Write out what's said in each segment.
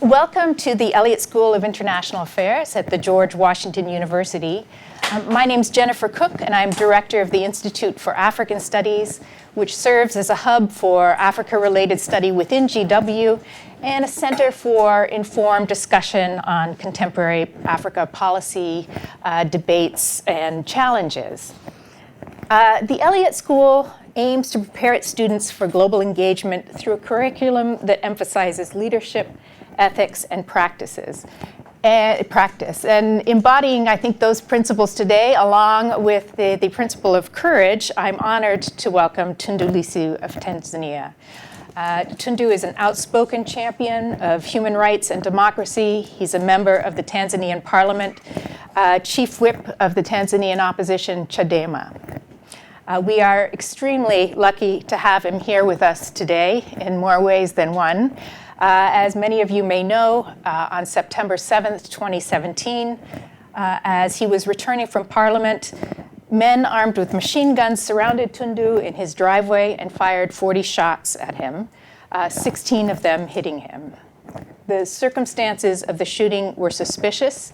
Welcome to the Elliott School of International Affairs at the George Washington University. My name's Jennifer Cooke, and I'm director of the Institute for African Studies, which serves as a hub for Africa-related study within GW and a center for informed discussion on contemporary Africa policy, debates, and challenges. The Elliott School aims to prepare its students for global engagement through a curriculum that emphasizes leadership, ethics, and practice, and embodying, I think, those principles today, along with the principle of courage. I'm honored to welcome Tundu Lissu of Tanzania. Tundu is an outspoken champion of human rights and democracy. He's a member of the Tanzanian parliament, chief whip of the Tanzanian opposition, Chadema. We are extremely lucky to have him here with us today in more ways than one. As many of you may know, on September 7th, 2017, as he was returning from Parliament, men armed with machine guns surrounded Tundu in his driveway and fired 40 shots at him, 16 of them hitting him. The circumstances of the shooting were suspicious.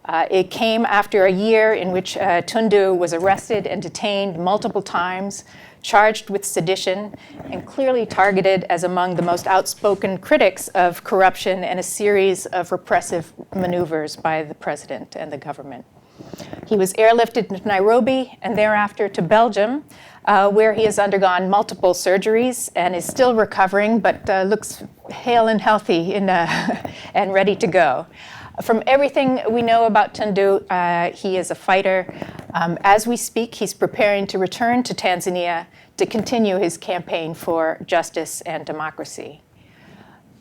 It came after a year in which Tundu was arrested and detained multiple times, charged with sedition, and clearly targeted as among the most outspoken critics of corruption and a series of repressive maneuvers by the president and the government. He was airlifted to Nairobi and thereafter to Belgium, where he has undergone multiple surgeries and is still recovering, but looks hale and healthy and ready to go. From everything we know about Tundu, he is a fighter. As we speak, he's preparing to return to Tanzania to continue his campaign for justice and democracy.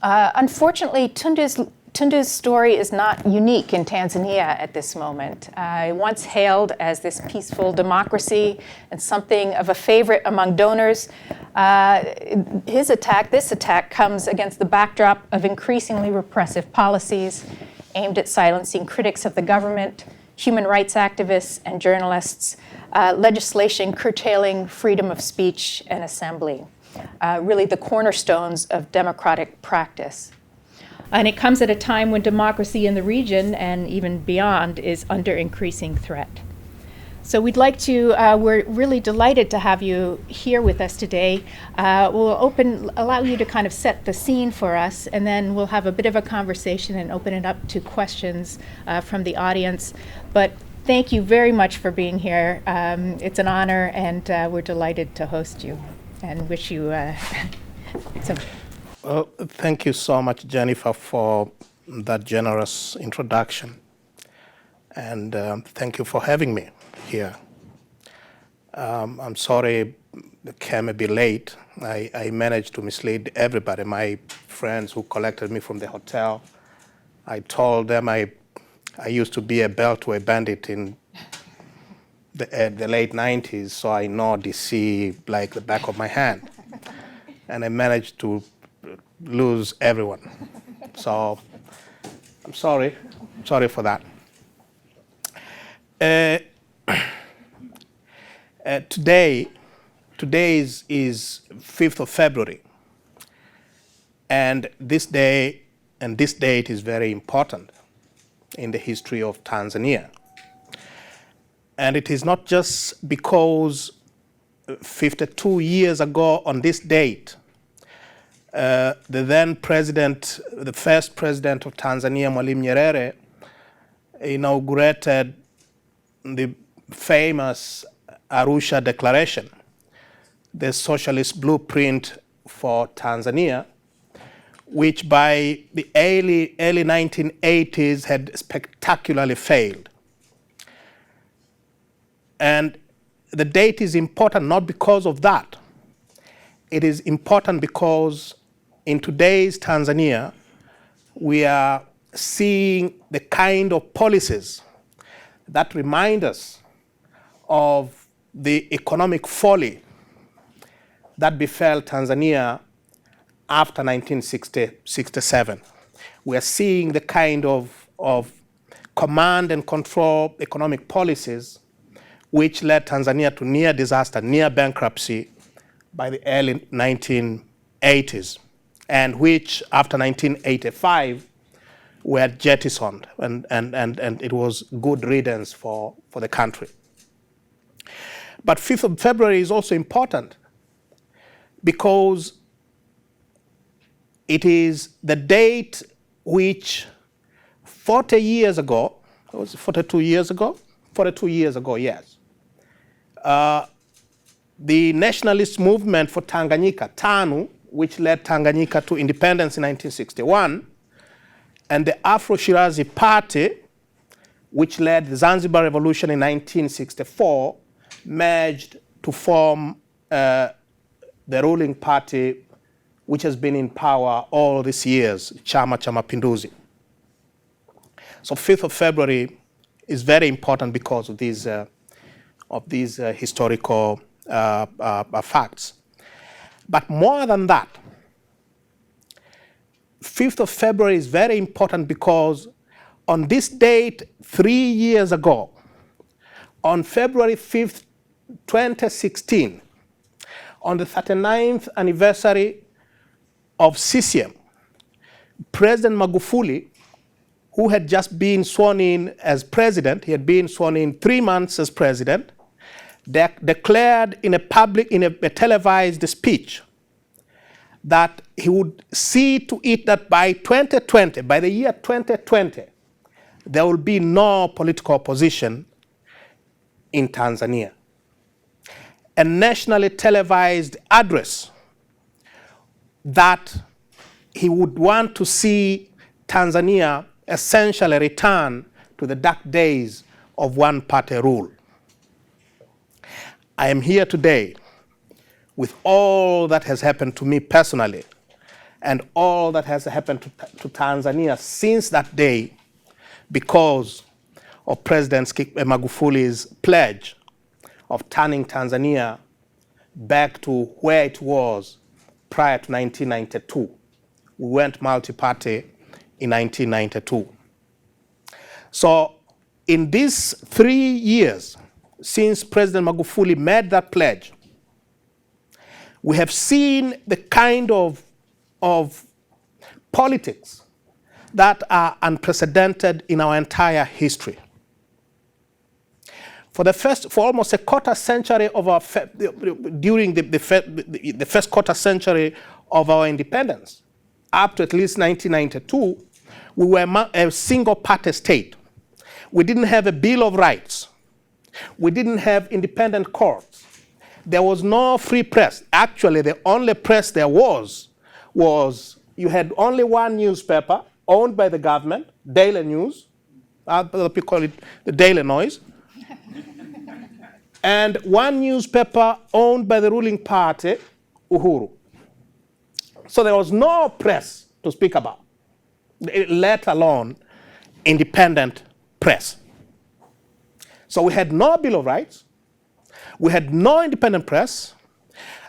Unfortunately, Tundu's story is not unique in Tanzania at this moment. Once hailed as this peaceful democracy and something of a favorite among donors, this attack comes against the backdrop of increasingly repressive policies aimed at silencing critics of the government, human rights activists, and journalists, legislation curtailing freedom of speech and assembly, really the cornerstones of democratic practice. And it comes at a time when democracy in the region and even beyond is under increasing threat. So we'd like to, we're really delighted to have you here with us today. We'll allow you to kind of set the scene for us, and then we'll have a bit of a conversation and open it up to questions from the audience. But thank you very much for being here. It's an honor, and we're delighted to host you and wish you some. Well, thank you so much, Jennifer, for that generous introduction. And thank you for having me here. I'm sorry I came a bit late. I managed to mislead everybody, my friends who collected me from the hotel. I told them I used to be a Beltway bandit in the late 90s, so I know DC like the back of my hand. And I managed to lose everyone. So I'm sorry for that. Today is 5th of February, and this day and this date is very important in the history of Tanzania. And it is not just because 52 years ago on this date, the then president, the first president of Tanzania, Mwalimu Nyerere, inaugurated the famous Arusha Declaration, the socialist blueprint for Tanzania, which by the early 1980s had spectacularly failed. And the date is important not because of that. It is important because in today's Tanzania, we are seeing the kind of policies that remind us of the economic folly that befell Tanzania after 1967. We are seeing the kind of command and control economic policies which led Tanzania to near disaster, near bankruptcy by the early 1980s, and which after 1985 were jettisoned, and it was good riddance for the country. But 5th of February is also important because it is the date which 40 years ago, was it 42 years ago? 42 years ago, yes. The nationalist movement for Tanganyika, TANU, which led Tanganyika to independence in 1961, and the Afro-Shirazi Party, which led the Zanzibar Revolution in 1964, merged to form the ruling party which has been in power all these years, Chama cha Mapinduzi. So 5th of February is very important because of these historical facts. But more than that, 5th of February is very important because on this date 3 years ago, on February 5th, 2016, on the 39th anniversary of CCM, President Magufuli, who had just been sworn in as president, he had been sworn in 3 months as president, declared in a televised speech that he would see to it that by 2020, by the year 2020, there will be no political opposition in Tanzania. A nationally televised address that he would want to see Tanzania essentially return to the dark days of one-party rule. I am here today with all that has happened to me personally and all that has happened to Tanzania since that day because of President Magufuli's pledge of turning Tanzania back to where it was prior to 1992. We went multi-party in 1992. So in these 3 years since President Magufuli made that pledge, we have seen the kind of politics that are unprecedented in our entire history. For almost a quarter century of our, during the first quarter century of our independence, up to at least 1992, we were a single party state. We didn't have a Bill of Rights. We didn't have independent courts. There was no free press. Actually, the only press there was you had only one newspaper owned by the government, Daily News. Other people call it the Daily Noise. And one newspaper owned by the ruling party, Uhuru. So there was no press to speak about, let alone independent press. So we had no Bill of Rights. We had no independent press.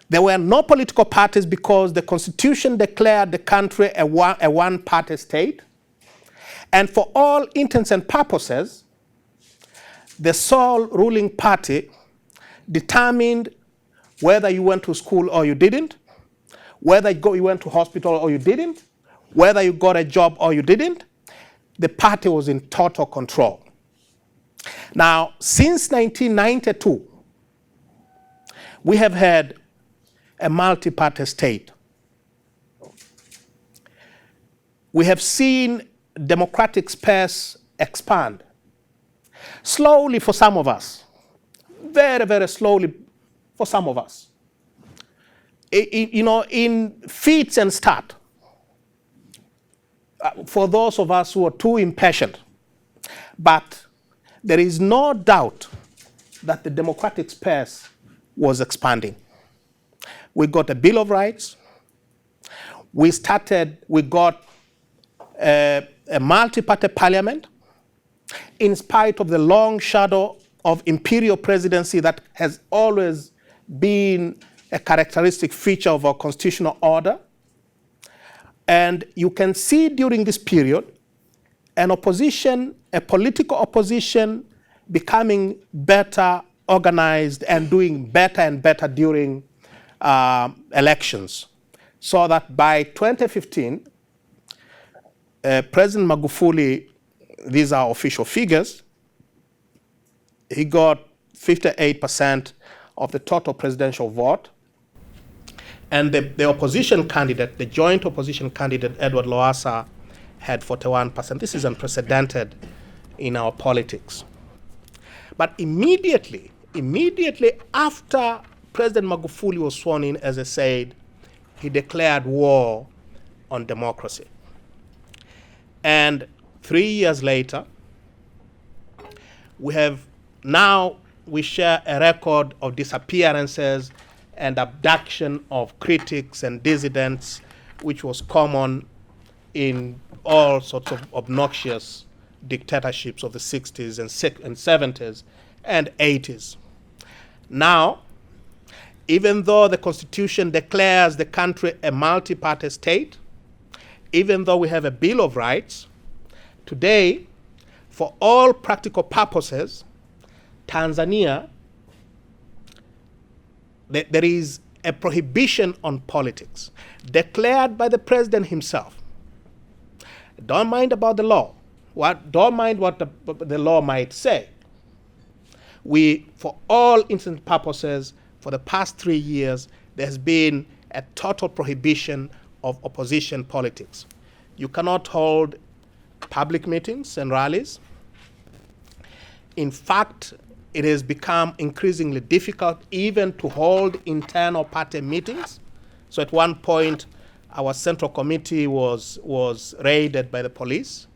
There were no political parties because the Constitution declared the country a one-party state. And for all intents and purposes, the sole ruling party determined whether you went to school or you didn't, whether you went to hospital or you didn't, whether you got a job or you didn't. The party was in total control. Now, since 1992, we have had a multi-party state. We have seen democratic space expand. Slowly for some of us. Very, very slowly for some of us. In fits and starts. For those of us who are too impatient. But there is no doubt that the democratic space was expanding. We got a Bill of Rights. We got a multi-party parliament in spite of the long shadow of imperial presidency that has always been a characteristic feature of our constitutional order. And you can see during this period an opposition, a political opposition, becoming better organized and doing better and better during elections. So that by 2015, President Magufuli, these are official figures, he got 58% of the total presidential vote. And the opposition candidate, the joint opposition candidate, Edward Lowassa, had 41%. This is unprecedented in our politics. But immediately after President Magufuli was sworn in, as I said, he declared war on democracy. And 3 years later, we share a record of disappearances and abduction of critics and dissidents, which was common in all sorts of obnoxious dictatorships of the 60s and 70s and 80s. Now, even though the Constitution declares the country a multi-party state, even though we have a Bill of Rights, today, for all practical purposes, Tanzania, there is a prohibition on politics declared by the president himself. Don't mind about the law. Don't mind what the law might say. For all intents and purposes, for the past 3 years, there's been a total prohibition of opposition politics. You cannot hold public meetings and rallies. In fact, it has become increasingly difficult even to hold internal party meetings. So at one point, our central committee was raided by the police.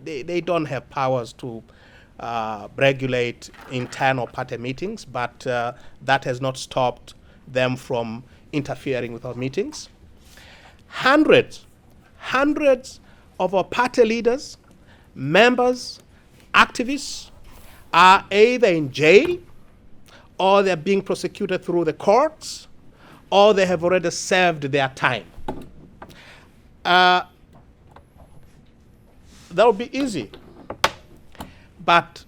They don't have powers to regulate internal party meetings, but that has not stopped them from interfering with our meetings. Hundreds of our party leaders, members, activists are either in jail, or they're being prosecuted through the courts, or they have already served their time. That would be easy. But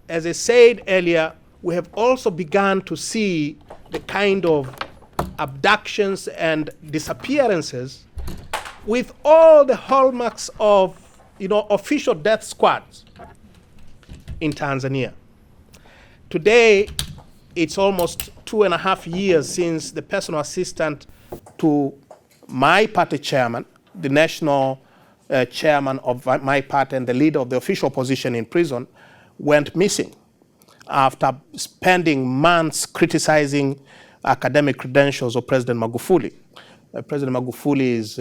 as I said earlier, we have also begun to see the kind of abductions and disappearances with all the hallmarks of official death squads in Tanzania. Today, it's almost 2.5 years since the personal assistant to my party chairman, the national chairman of my party and the leader of the official opposition in prison, went missing after spending months criticizing academic credentials of President Magufuli. President Magufuli is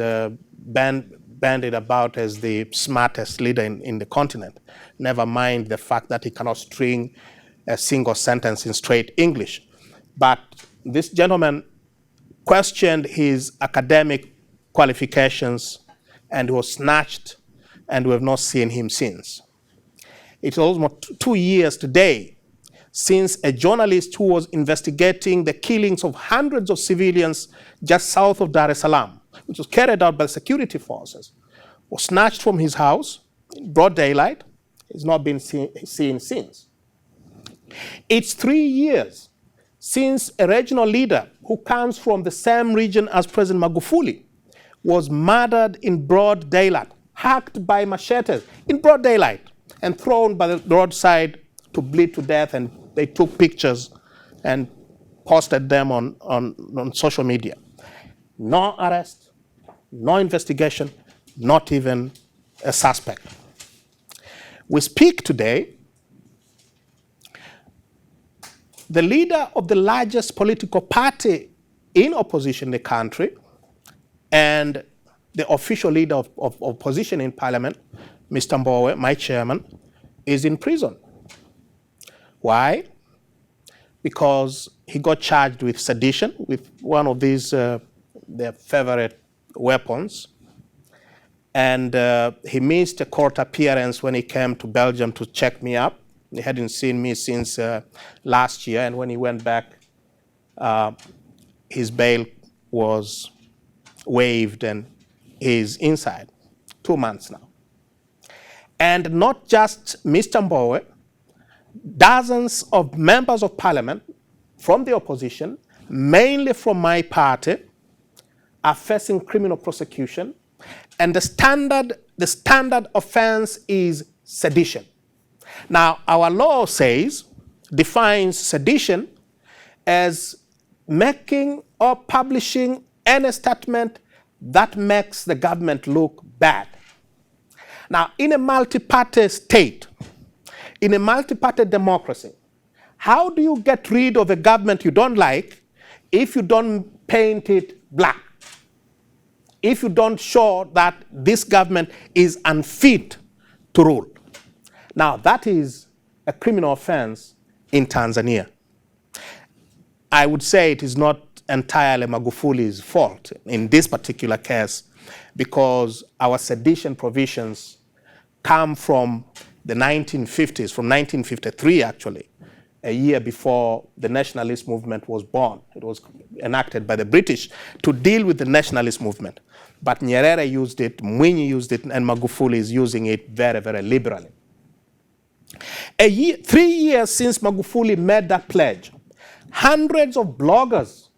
bandied about as the smartest leader in the continent. Never mind the fact that he cannot string a single sentence in straight English. But this gentleman questioned his academic qualifications and was snatched, and we have not seen him since. It's almost 2 years today since a journalist who was investigating the killings of hundreds of civilians just south of Dar es Salaam, which was carried out by security forces, was snatched from his house in broad daylight. He's not been seen since. It's 3 years since a regional leader who comes from the same region as President Magufuli was murdered in broad daylight, hacked by machetes in broad daylight, and thrown by the roadside to bleed to death, and they took pictures and posted them on social media. No arrest, no investigation, not even a suspect. We speak today, the leader of the largest political party in opposition in the country and the official leader of opposition in parliament, Mr. Mbowe, my chairman, is in prison. Why? Because he got charged with sedition, with one of these, their favorite weapons. And he missed a court appearance when he came to Belgium to check me up. He hadn't seen me since last year. And when he went back, his bail was waived and he's inside 2 months now. And not just Mr. Mbowe, dozens of members of parliament from the opposition, mainly from my party, are facing criminal prosecution. And the standard the standard offense is sedition. Now, our law defines sedition as making or publishing any statement that makes the government look bad. Now, in a multi-party state, in a multi-party democracy, how do you get rid of a government you don't like if you don't paint it black? If you don't show that this government is unfit to rule? Now, that is a criminal offense in Tanzania. I would say it is not entirely Magufuli's fault in this particular case, because our sedition provisions come from the 1950s, from 1953 actually, a year before the nationalist movement was born. It was enacted by the British to deal with the nationalist movement. But Nyerere used it, Mwinyi used it, and Magufuli is using it very, very liberally. 3 years since Magufuli made that pledge, hundreds of bloggers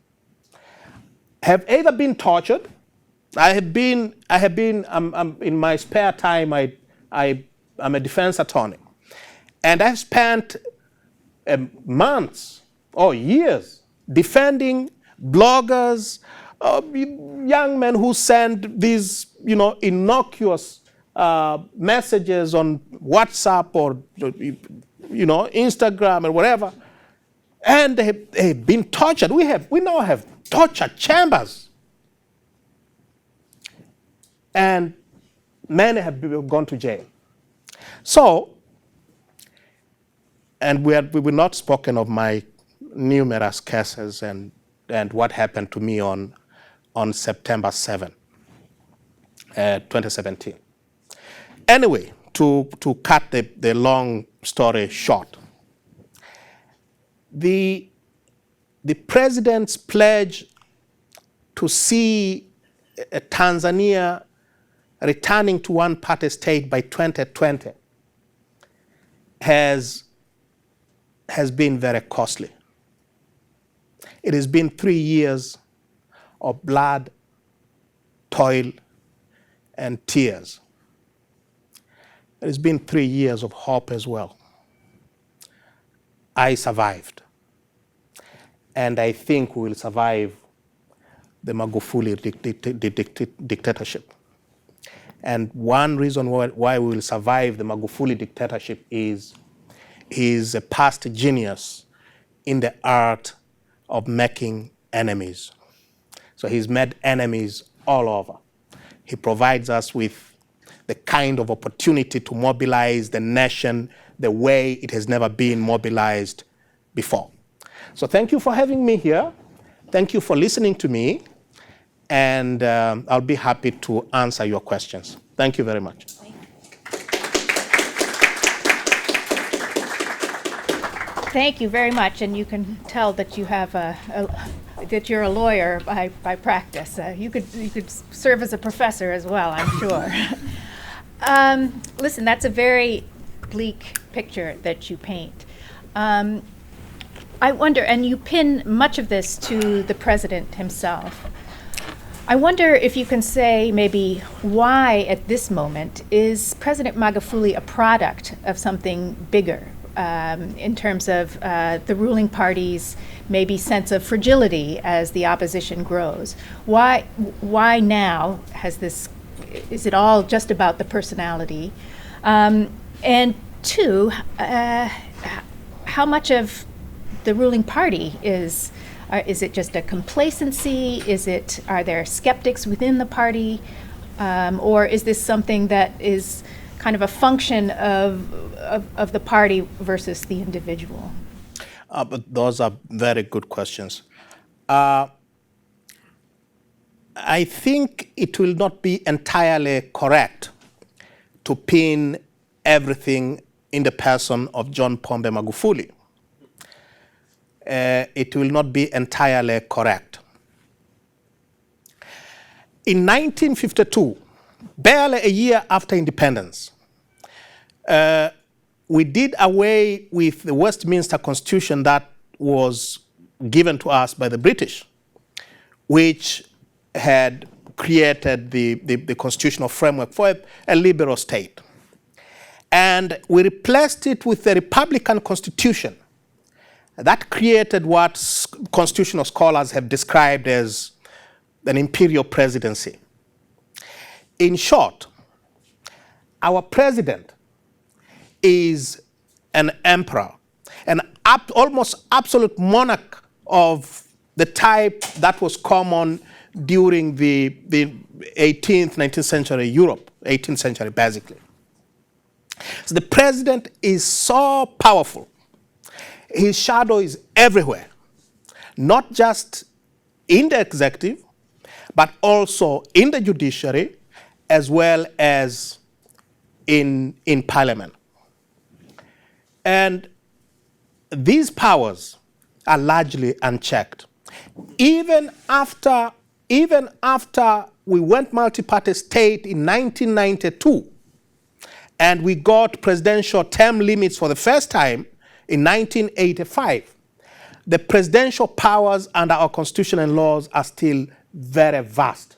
have either been tortured. In my spare time, I'm a defense attorney. And I've spent months or years defending bloggers, young men who send these, innocuous messages on WhatsApp or, Instagram or whatever. And they've been tortured. We now have torture chambers. And many have gone to jail. So, and we not spoken of my numerous cases and what happened to me on September 7, 2017. Anyway, to cut the long story short, the president's pledge to see Tanzania returning to one-party state by 2020 has been very costly. It has been 3 years of blood, toil, and tears. It has been 3 years of hope as well. I survived. And I think we will survive the Magufuli dictatorship. And one reason why we will survive the Magufuli dictatorship is he's a past genius in the art of making enemies. So he's made enemies all over. He provides us with the kind of opportunity to mobilize the nation the way it has never been mobilized before. So thank you for having me here. Thank you for listening to me. And I'll be happy to answer your questions. Thank you very much. Thank you very much, and you can tell that you have that you're a lawyer by practice. You could serve as a professor as well, I'm sure. Listen, that's a very bleak picture that you paint. I wonder, and you pin much of this to the president himself. I wonder if you can say maybe why at this moment is President Magufuli a product of something bigger in terms of the ruling party's maybe sense of fragility as the opposition grows? Why now has this, is it all just about the personality? And two, how much of the ruling party is it just a complacency? Are there skeptics within the party? Or is this something that is kind of a function of the party versus the individual? But those are very good questions. I think it will not be entirely correct to pin everything in the person of John Pombe Magufuli. It will not be entirely correct. In 1952, barely a year after independence, we did away with the Westminster Constitution that was given to us by the British, which had created the constitutional framework for a liberal state. And we replaced it with a Republican constitution that created what constitutional scholars have described as an imperial presidency. In short, our president is an emperor, an almost absolute monarch of the type that was common during the 18th, 19th century Europe, 18th century basically. So the president is so powerful. His shadow is everywhere, not just in the executive, but also in the judiciary, as well as in parliament. And these powers are largely unchecked. Even after we went multi-party state in 1992, and we got presidential term limits for the first time in 1985, the presidential powers under our constitution and laws are still very vast.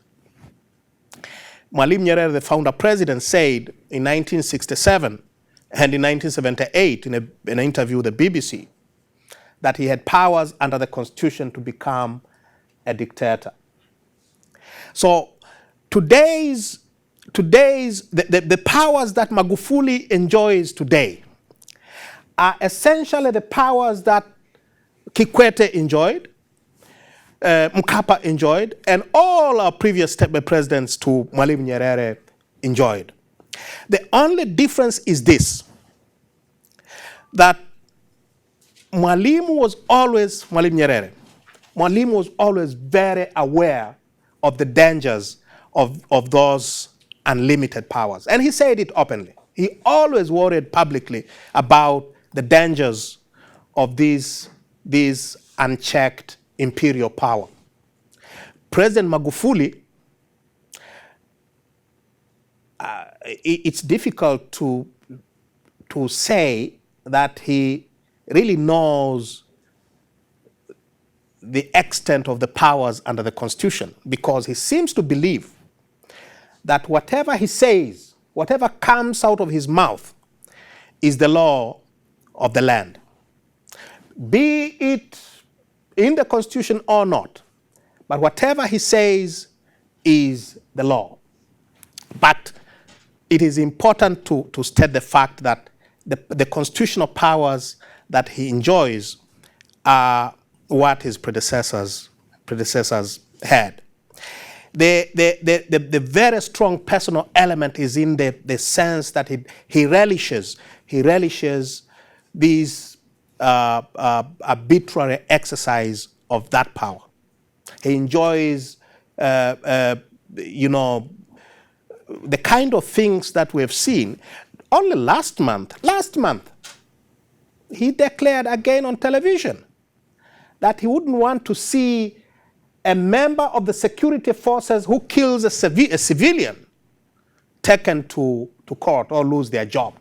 Mwalimu Nyerere, the founder president, said in 1967 and in 1978 in an interview with the BBC that he had powers under the constitution to become a dictator. So the powers that Magufuli enjoys today are essentially the powers that Kikwete enjoyed, Mkapa enjoyed, and all our previous presidents to Mwalimu Nyerere enjoyed. The only difference is this, that Mwalimu Nyerere was always very aware of the dangers of those unlimited powers. And he said it openly. He always worried publicly about the dangers of these unchecked imperial power. President Magufuli, it's difficult to say that he really knows the extent of the powers under the Constitution, because he seems to believe that whatever he says, whatever comes out of his mouth, is the law of the land. Be it in the Constitution or not, but whatever he says is the law. But it is important to state the fact that the constitutional powers that he enjoys are what his predecessors had. The very strong personal element is in the sense that he relishes these arbitrary exercise of that power. He enjoys, the kind of things that we have seen. Only last month, he declared again on television that he wouldn't want to see a member of the security forces who kills a civilian taken to court or lose their job.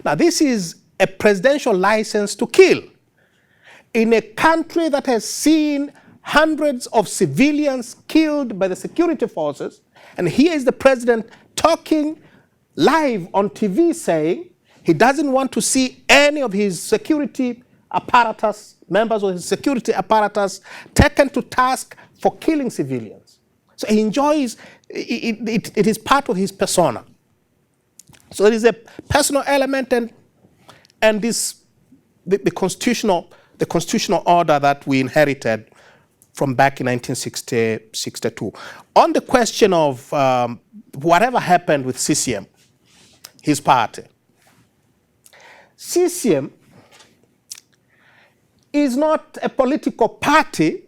Now, this is a presidential license to kill in a country that has seen hundreds of civilians killed by the security forces, and here is the president talking live on TV saying he doesn't want to see any of his security apparatus, members of his security apparatus, taken to task for killing civilians. So he enjoys, it is part of his persona. So there is a personal element and the constitutional order that we inherited from back in 1962. On the question of whatever happened with CCM, his party, CCM is not a political party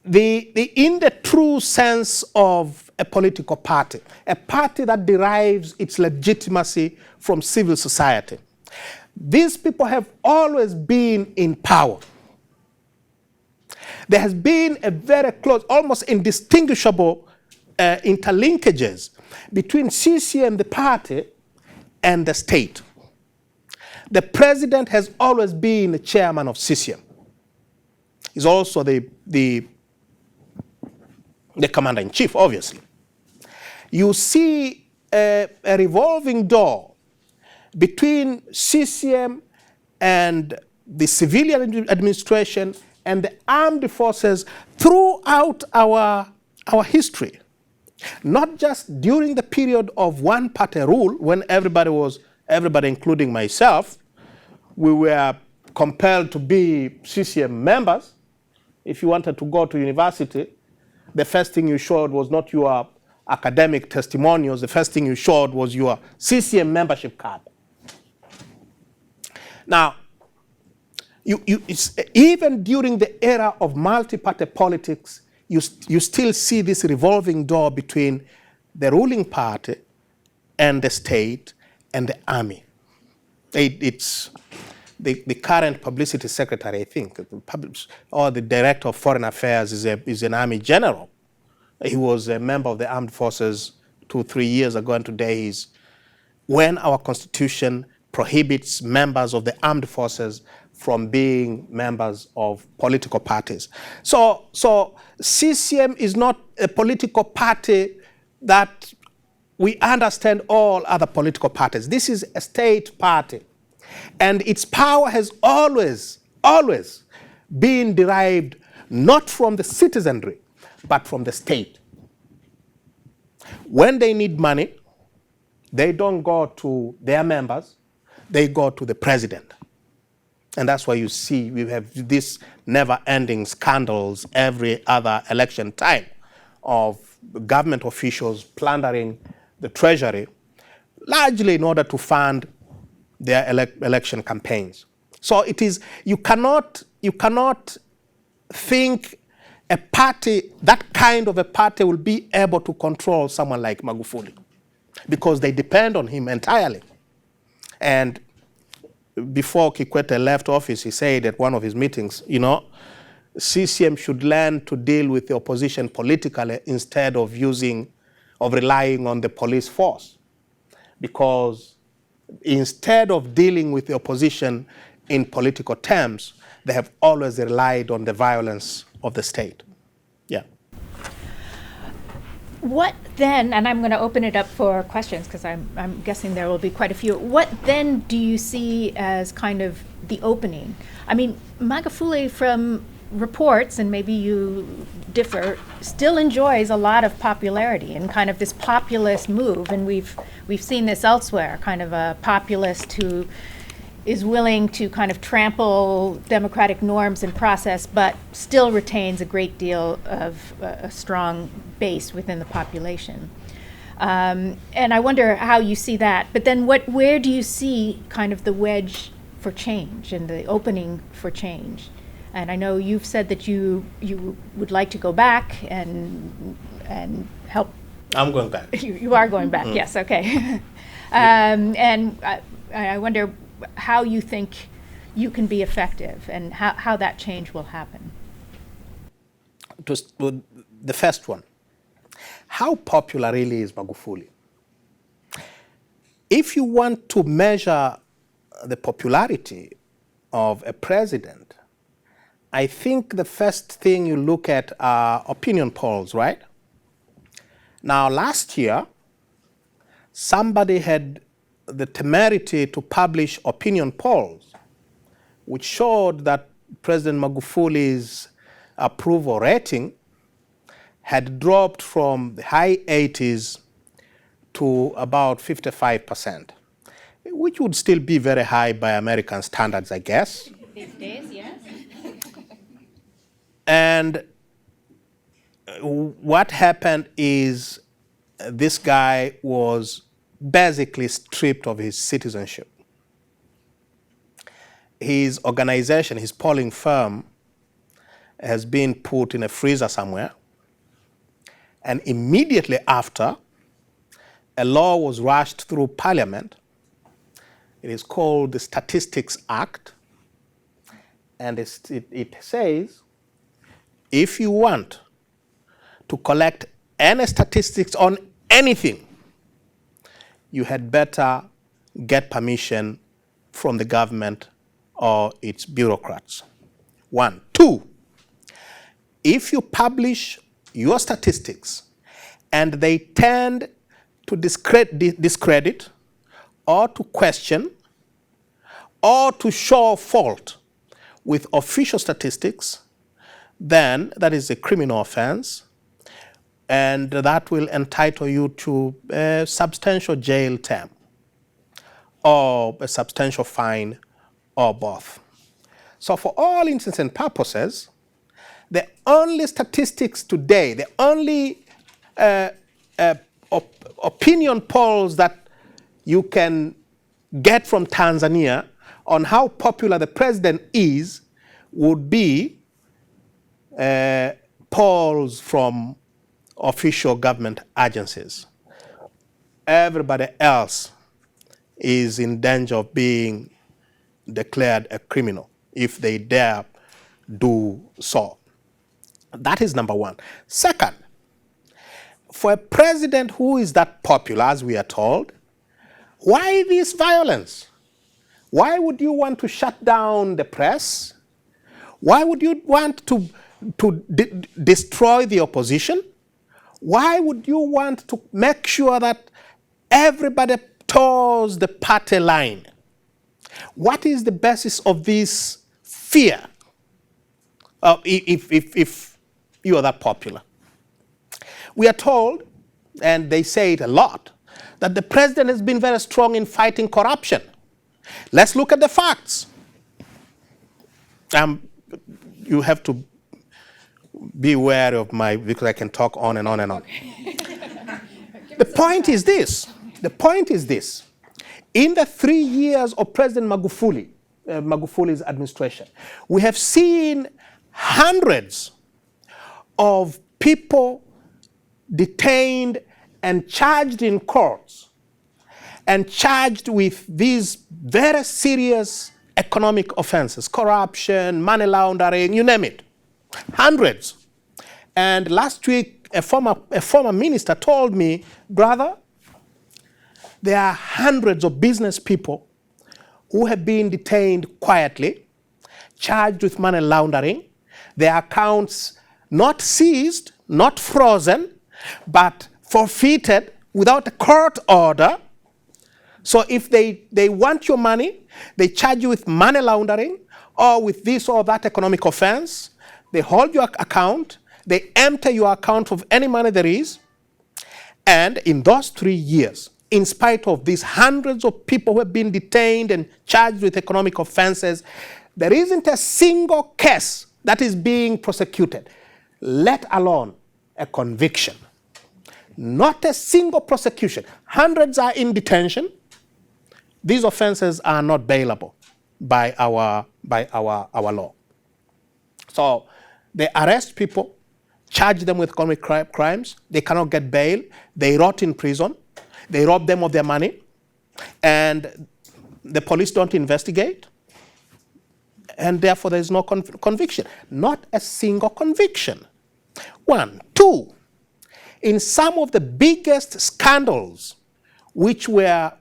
in the true sense of a political party, a party that derives its legitimacy from civil society. These people have always been in power. There has been a very close, almost indistinguishable interlinkages between CCM, the party, and the state. The president has always been the chairman of CCM. He's also the the commander-in-chief, obviously. You see a revolving door between CCM and the civilian administration and the armed forces throughout our history. Not just during the period of one-party rule, when everybody including myself, we were compelled to be CCM members. If you wanted to go to university, the first thing you showed was not your academic testimonials, the first thing you showed was your CCM membership card. Now, even during the era of multi-party politics, you still see this revolving door between the ruling party and the state and the army. It's the current publicity secretary, I think, or the director of foreign affairs is an army general. He was a member of the armed forces 2-3 years ago, and today he's, when our constitution prohibits members of the armed forces from being members of political parties. So CCM is not a political party that we understand all other political parties. This is a state party. And its power has always been derived not from the citizenry, but from the state. When they need money, they don't go to their members, they go to the president. And that's why you see we have these never-ending scandals every other election time of government officials plundering the treasury, largely in order to fund their election campaigns. So it is, you cannot think a party, that kind of a party will be able to control someone like Magufuli, because they depend on him entirely. And before Kikwete left office, he said at one of his meetings, CCM should learn to deal with the opposition politically instead of relying on the police force. Because instead of dealing with the opposition in political terms, they have always relied on the violence of the state. Yeah. What then, and I'm going to open it up for questions because I'm guessing there will be quite a few. What then do you see as kind of the opening? I mean, Magufuli, from reports, and maybe you differ, still enjoys a lot of popularity and kind of this populist move, and we've seen this elsewhere, kind of a populist who is willing to kind of trample democratic norms and process, but still retains a great deal of a strong base within the population. And I wonder how you see that. But then where do you see kind of the wedge for change and the opening for change? And I know you've said that you would like to go back and help. I'm going back. You are going back, yes, okay. And I wonder how you think you can be effective and how that change will happen. The first one, how popular really is Magufuli? If you want to measure the popularity of a president, I think the first thing you look at are opinion polls, right? Now, last year, somebody had the temerity to publish opinion polls, which showed that President Magufuli's approval rating had dropped from the high 80s to about 55%, which would still be very high by American standards, I guess. These days, yes. And what happened is this guy was basically stripped of his citizenship. His organization, his polling firm, has been put in a freezer somewhere. And immediately after, a law was rushed through Parliament. It is called the Statistics Act. And it says, if you want to collect any statistics on anything, you had better get permission from the government or its bureaucrats. 1. 2, if you publish your statistics and they tend to discredit or to question or to show fault with official statistics, then that is a criminal offense, and that will entitle you to a substantial jail term or a substantial fine or both. So for all intents and purposes, the only statistics today, the only opinion polls that you can get from Tanzania on how popular the president is would be polls from official government agencies. Everybody else is in danger of being declared a criminal if they dare do so. That is number one. Second, for a president who is that popular, as we are told, why this violence? Why would you want to shut down the press? Why would you want to destroy the opposition? Why would you want to make sure that everybody toes the party line? What is the basis of this fear if you are that popular? We are told, and they say it a lot, that the president has been very strong in fighting corruption. Let's look at the facts. You have to be wary of because I can talk on and on and on. The point is this. In the 3 years of President Magufuli's administration, we have seen hundreds of people detained and charged in courts and charged with these very serious economic offenses, corruption, money laundering, you name it. Hundreds. And last week, a former minister told me, brother, there are hundreds of business people who have been detained quietly, charged with money laundering, their accounts not seized, not frozen, but forfeited without a court order. So if they want your money, they charge you with money laundering or with this or that economic offense. They hold your account, they empty your account of any money there is. And in those 3 years, in spite of these hundreds of people who have been detained and charged with economic offenses, there isn't a single case that is being prosecuted, let alone a conviction. Not a single prosecution. Hundreds are in detention. These offenses are not bailable by our law. So they arrest people, charge them with economic crimes. They cannot get bail. They rot in prison. They rob them of their money. And the police don't investigate. And therefore, there is no conviction. Not a single conviction. 1. 2. In some of the biggest scandals which were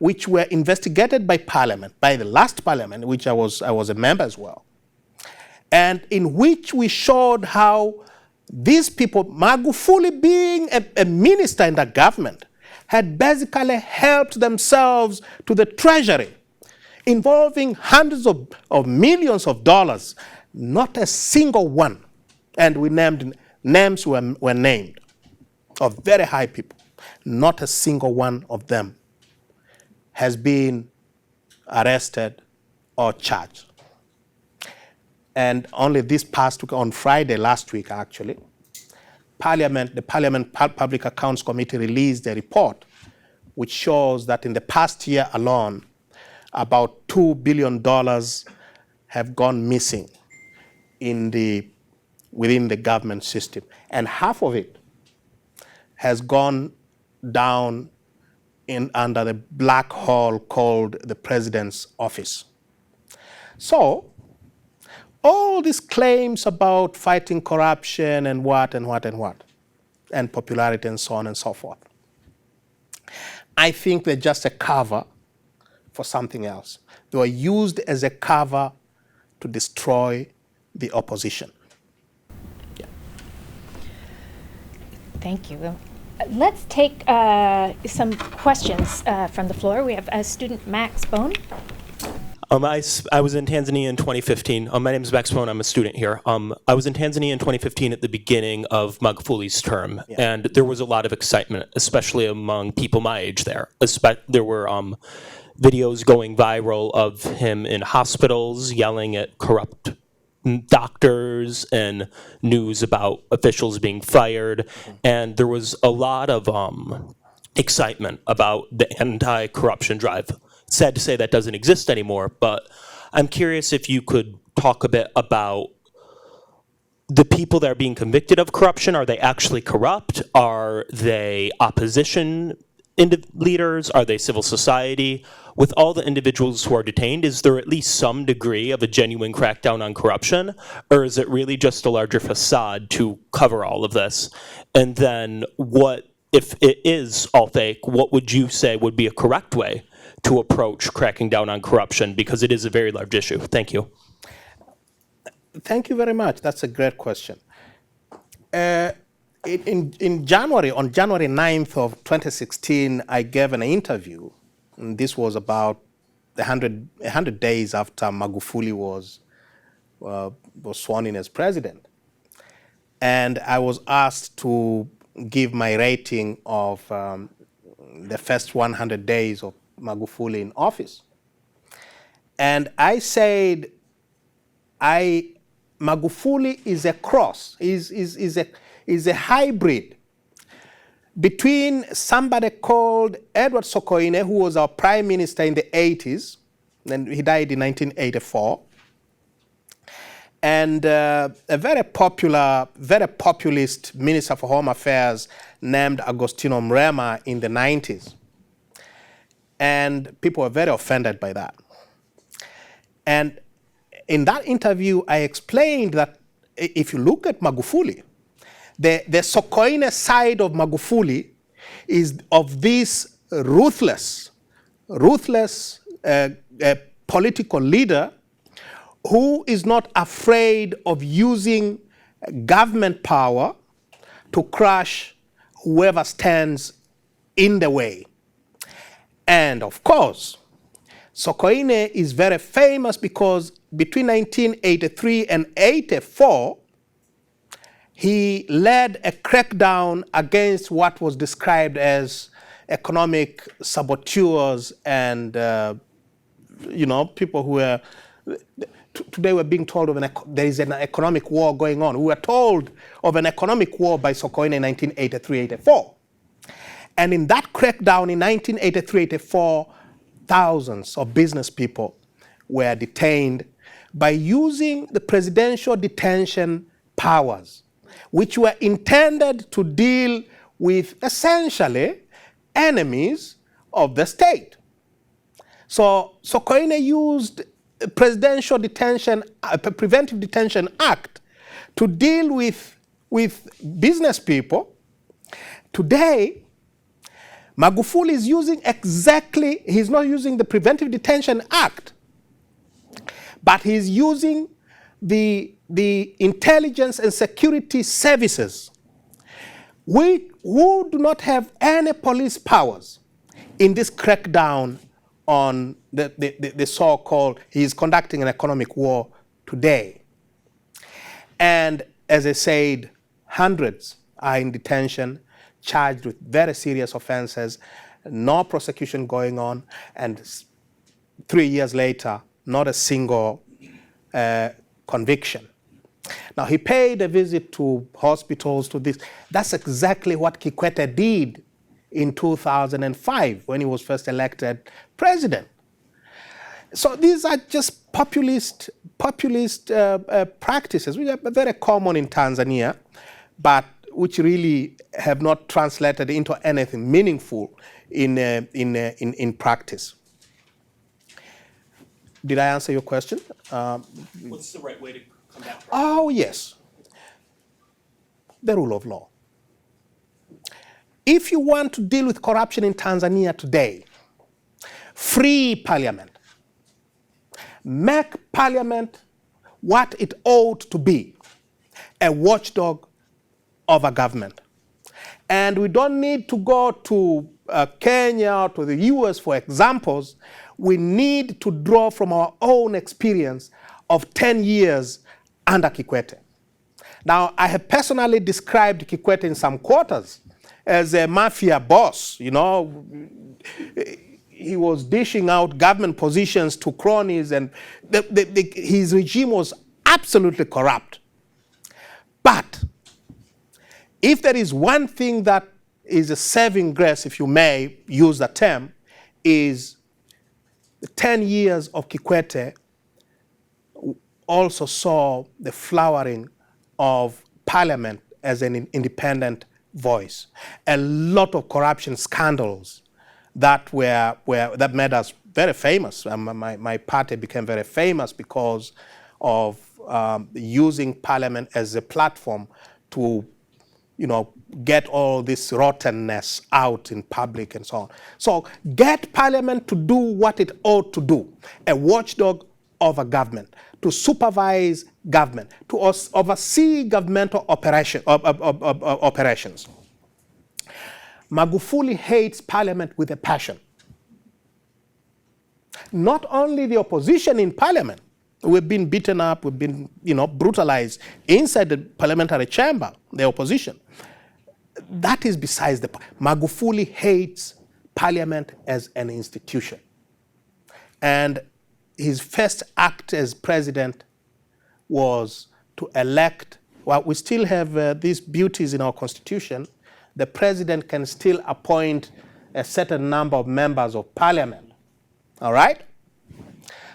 investigated by Parliament, by the last Parliament, which I was a member as well, and in which we showed how these people, Magufuli being a minister in the government, had basically helped themselves to the treasury, involving hundreds of millions of dollars, not a single one, and we names were named, of very high people, not a single one of them has been arrested or charged. And only this past week, on Friday last week actually, the Parliament Public Accounts Committee released a report which shows that in the past year alone, about $2 billion have gone missing within the government system. And half of it has gone down under the black hole called the president's office. So, all these claims about fighting corruption and what, and popularity and so on and so forth, I think they're just a cover for something else. They were used as a cover to destroy the opposition. Yeah. Thank you. Let's take some questions from the floor. We have student Max Bone. I was in Tanzania in 2015. My name is Max Bone. I'm a student here. I was in Tanzania in 2015 at the beginning of Magufuli's term, and there was a lot of excitement, especially among people my age there. There were videos going viral of him in hospitals yelling at corrupt doctors and news about officials being fired, and there was a lot of excitement about the anti-corruption drive. Sad to say that doesn't exist anymore, but I'm curious if you could talk a bit about the people that are being convicted of corruption. Are they actually corrupt? Are they opposition leaders? Are they civil society? With all the individuals who are detained, is there at least some degree of a genuine crackdown on corruption? Or is it really just a larger facade to cover all of this? And then what, if it is all fake, what would you say would be a correct way to approach cracking down on corruption, because it is a very large issue? Thank you. Thank you very much. That's a great question. In January, on January 9th of 2016, I gave an interview. And this was about 100 days after Magufuli was sworn in as president. And I was asked to give my rating of the first 100 days of Magufuli in office. And I said, Magufuli is a cross, is a hybrid between somebody called Edward Sokoine, who was our prime minister in the 80s, and he died in 1984, and a very popular, very populist minister for Home Affairs named Agostino Mrema in the 90s. And people were very offended by that. And in that interview, I explained that if you look at Magufuli, the Sokoine side of Magufuli is of this ruthless political leader who is not afraid of using government power to crush whoever stands in the way. And of course, Sokoine is very famous because between 1983 and 84, he led a crackdown against what was described as economic saboteurs and people who were, today we're being told of there is an economic war going on. We were told of an economic war by Sokoine in 1983-84. And in that crackdown in 1983-84, thousands of business people were detained by using the presidential detention powers, which were intended to deal with essentially enemies of the state. So Sokoine used a presidential detention, a preventive detention act to deal with business people. Today, Magufuli is using he's not using the Preventive Detention Act, but he's using the intelligence and security services, who do not have any police powers in this crackdown on the so-called, he's conducting an economic war today. And as I said, hundreds are in detention, charged with very serious offenses, no prosecution going on, and 3 years later, not a single conviction. Now, he paid a visit to hospitals, to this. That's exactly what Kikwete did in 2005 when he was first elected president. So these are just populist practices, which are very common in Tanzania, but which really have not translated into anything meaningful in practice. Did I answer your question? What's the right way to combat corruption? Oh, yes. The rule of law. If you want to deal with corruption in Tanzania today, free parliament. Make parliament what it ought to be, a watchdog of a government. And we don't need to go to Kenya or to the US for examples. We need to draw from our own experience of 10 years under Kikwete. Now, I have personally described Kikwete in some quarters as a mafia boss. You know, he was dishing out government positions to cronies, and his regime was absolutely corrupt. But if there is one thing that is a saving grace, if you may use the term, is the 10 years of Kikwete also saw the flowering of parliament as an independent voice. A lot of corruption scandals that made us very famous. My party became very famous because of using parliament as a platform to, get all this rottenness out in public and so on. So get parliament to do what it ought to do, a watchdog of a government, to supervise government, to oversee governmental operations. Magufuli hates parliament with a passion. Not only the opposition in parliament, we've been beaten up, we've been brutalized inside the parliamentary chamber, the opposition. That is besides the point. Magufuli hates parliament as an institution. And his first act as president was to elect, while we still have these beauties in our constitution, the president can still appoint a certain number of members of parliament. All right?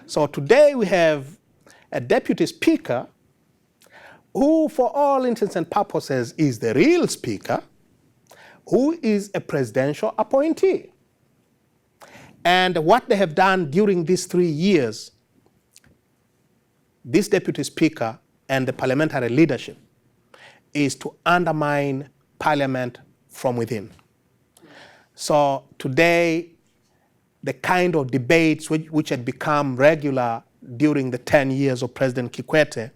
So today we have a deputy speaker who, for all intents and purposes, is the real speaker, who is a presidential appointee. And what they have done during these 3 years, this deputy speaker and the parliamentary leadership, is to undermine parliament from within. So today, the kind of debates which had become regular during the 10 years of President Kikwete,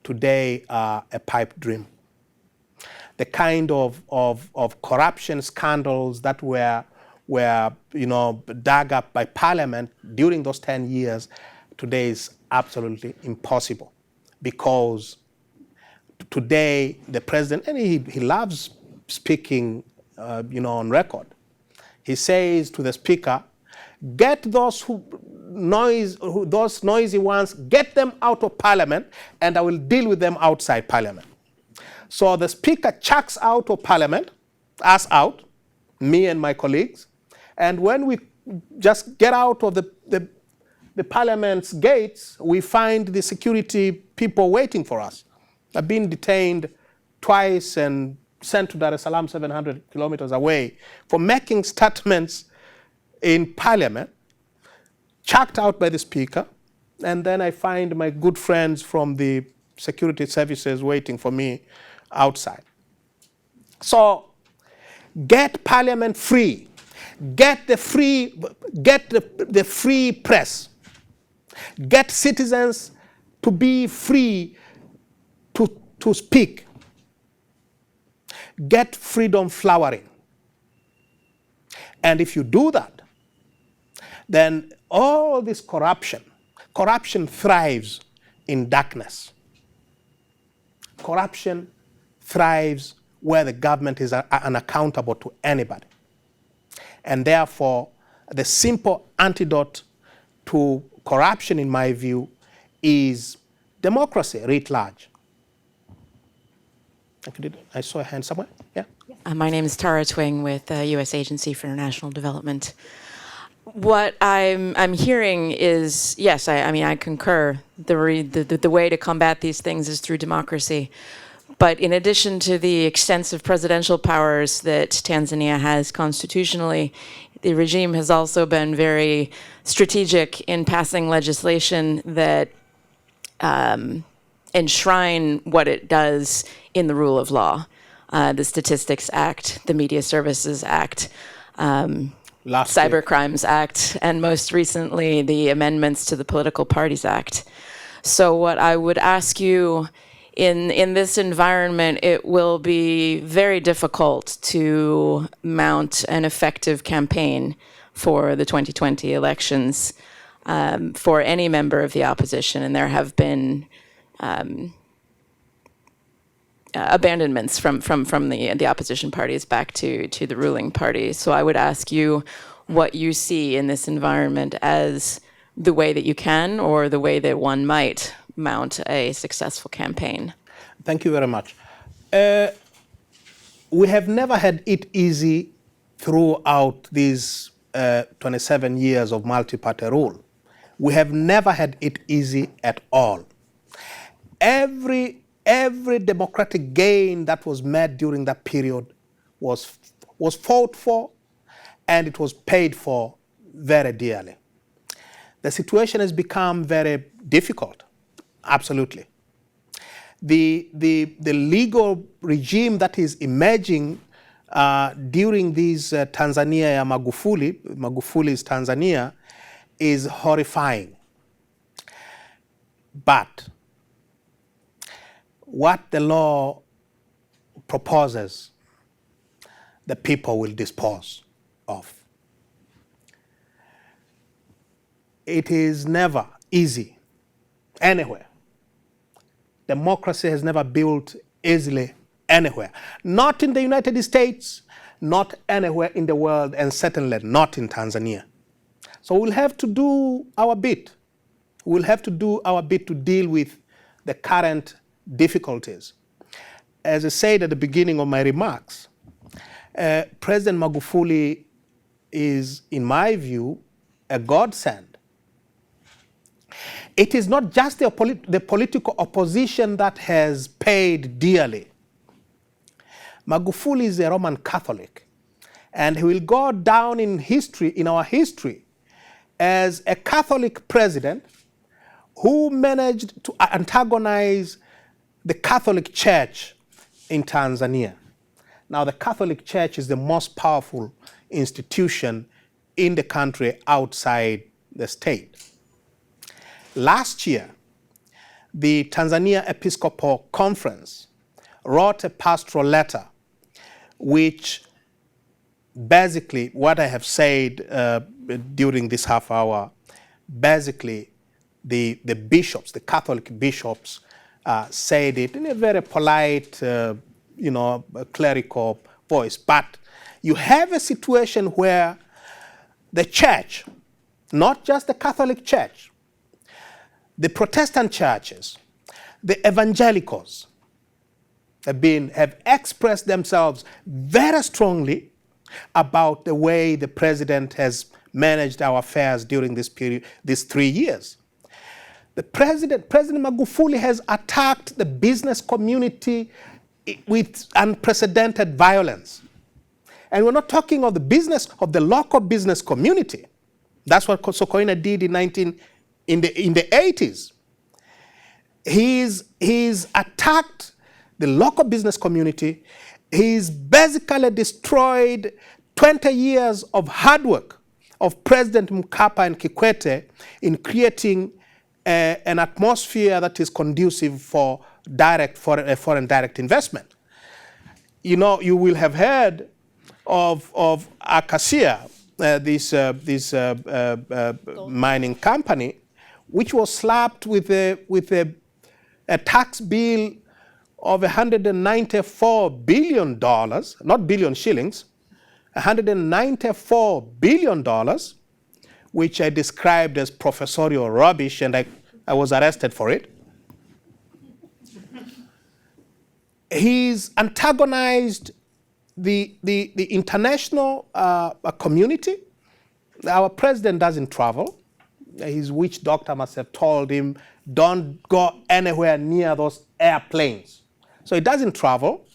today are a pipe dream. The kind of corruption scandals that were dug up by parliament during those 10 years, today is absolutely impossible. Because today, the president, and he loves speaking, on record. He says to the speaker, get those noisy ones, get them out of parliament, and I will deal with them outside parliament. So the speaker chucks out of parliament, us out, me and my colleagues, and when we just get out of the parliament's gates, we find the security people waiting for us. I've been detained twice and sent to Dar es Salaam, 700 kilometers away, for making statements in parliament, chucked out by the speaker, and then I find my good friends from the security services waiting for me outside. So get parliament free. Get the free press. Get citizens to be free to speak. Get freedom flowering. And if you do that, then all this corruption thrives in darkness. Corruption thrives where the government is unaccountable to anybody. And therefore, the simple antidote to corruption, in my view, is democracy writ large. I saw a hand somewhere. Yeah. My name is Tara Twing with the U.S. Agency for International Development. What I'm hearing is, yes, I concur. The way to combat these things is through democracy. But in addition to the extensive presidential powers that Tanzania has constitutionally, the regime has also been very strategic in passing legislation that enshrine what it does in the rule of law. The Statistics Act, the Media Services Act, Cybercrimes Act, and most recently the amendments to the Political Parties Act. So what I would ask you in this environment, it will be very difficult to mount an effective campaign for the 2020 elections for any member of the opposition, and there have been abandonments from the opposition parties back to the ruling party. So I would ask you what you see in this environment as the way that you can, or the way that one might mount a successful campaign. Thank you very much. We have never had it easy throughout these 27 years of multi-party rule. We have never had it easy at all. Every democratic gain that was made during that period was fought for, and it was paid for very dearly. The situation has become very difficult, absolutely. The legal regime that is emerging during these Tanzania, Magufuli's Tanzania, is horrifying. But what the law proposes, the people will dispose of. It is never easy anywhere. Democracy has never built easily anywhere. Not in the United States, not anywhere in the world, and certainly not in Tanzania. So we'll have to do our bit. We'll have to do our bit to deal with the current difficulties. As I said at the beginning of my remarks, President Magufuli is, in my view, a godsend. It is not just the political opposition that has paid dearly. Magufuli is a Roman Catholic, and he will go down in history, in our history, as a Catholic president who managed to antagonize the Catholic Church in Tanzania. Now, the Catholic Church is the most powerful institution in the country outside the state. Last year, the Tanzania Episcopal Conference wrote a pastoral letter, which basically, what I have said during this half hour, basically the bishops, the Catholic bishops, said it in a very polite, clerical voice. But you have a situation where the church, not just the Catholic Church, the Protestant churches, the evangelicals have expressed themselves very strongly about the way the president has managed our affairs during this period, these 3 years. President Magufuli has attacked the business community with unprecedented violence. And we're not talking of the local business community. That's what Sokoine did in the 80s. He's attacked the local business community. He's basically destroyed 20 years of hard work of President Mkapa and Kikwete in creating an atmosphere that is conducive for foreign direct investment. You know, you will have heard of Acacia, this mining company, which was slapped with a tax bill of $194 billion, not billion shillings, $194 billion, which I described as professorial rubbish, and I was arrested for it. He's antagonized the international community. Our president doesn't travel. His witch doctor must have told him, don't go anywhere near those airplanes. So he doesn't travel.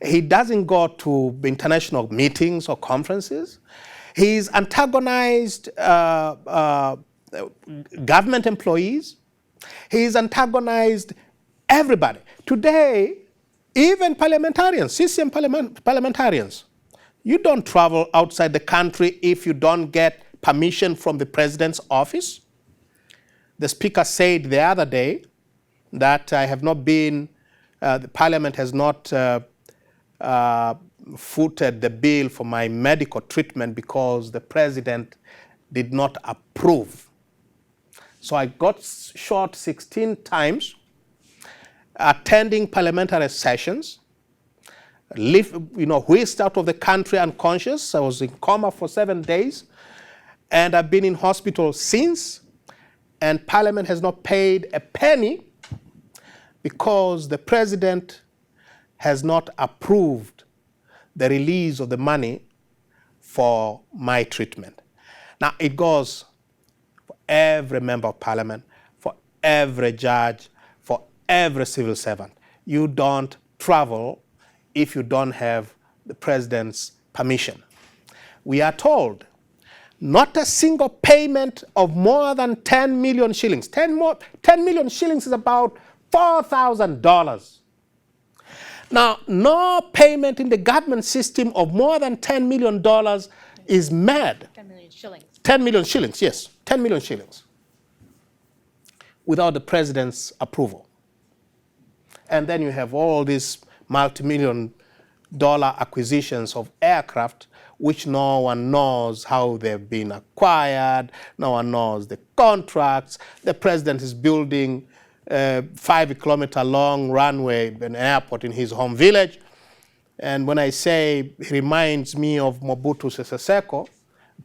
He doesn't go to international meetings or conferences. He's antagonized government employees. He's antagonized everybody. Today, even parliamentarians, CCM parliamentarians, you don't travel outside the country if you don't get permission from the president's office. The speaker said the other day that I have not been, the Parliament has not footed the bill for my medical treatment because the President did not approve. So I got shot 16 times, attending parliamentary sessions, whisked out of the country unconscious. I was in coma for 7 days, and I've been in hospital since, and Parliament has not paid a penny because the President has not approved the release of the money for my treatment. Now, it goes for every member of Parliament, for every judge, for every civil servant. You don't travel if you don't have the President's permission. We are told not a single payment of more than 10 million shillings. 10 million shillings is about $4,000. Now, no payment in the government system of more than $10 million is mad. 10 million shillings. 10 million shillings, yes, 10 million shillings, without the President's approval. And then you have all these multi-million dollar acquisitions of aircraft, which no one knows how they've been acquired, no one knows the contracts. The President is building a 5-kilometer long runway, an airport in his home village. And when I say he reminds me of Mobutu Sese Seko,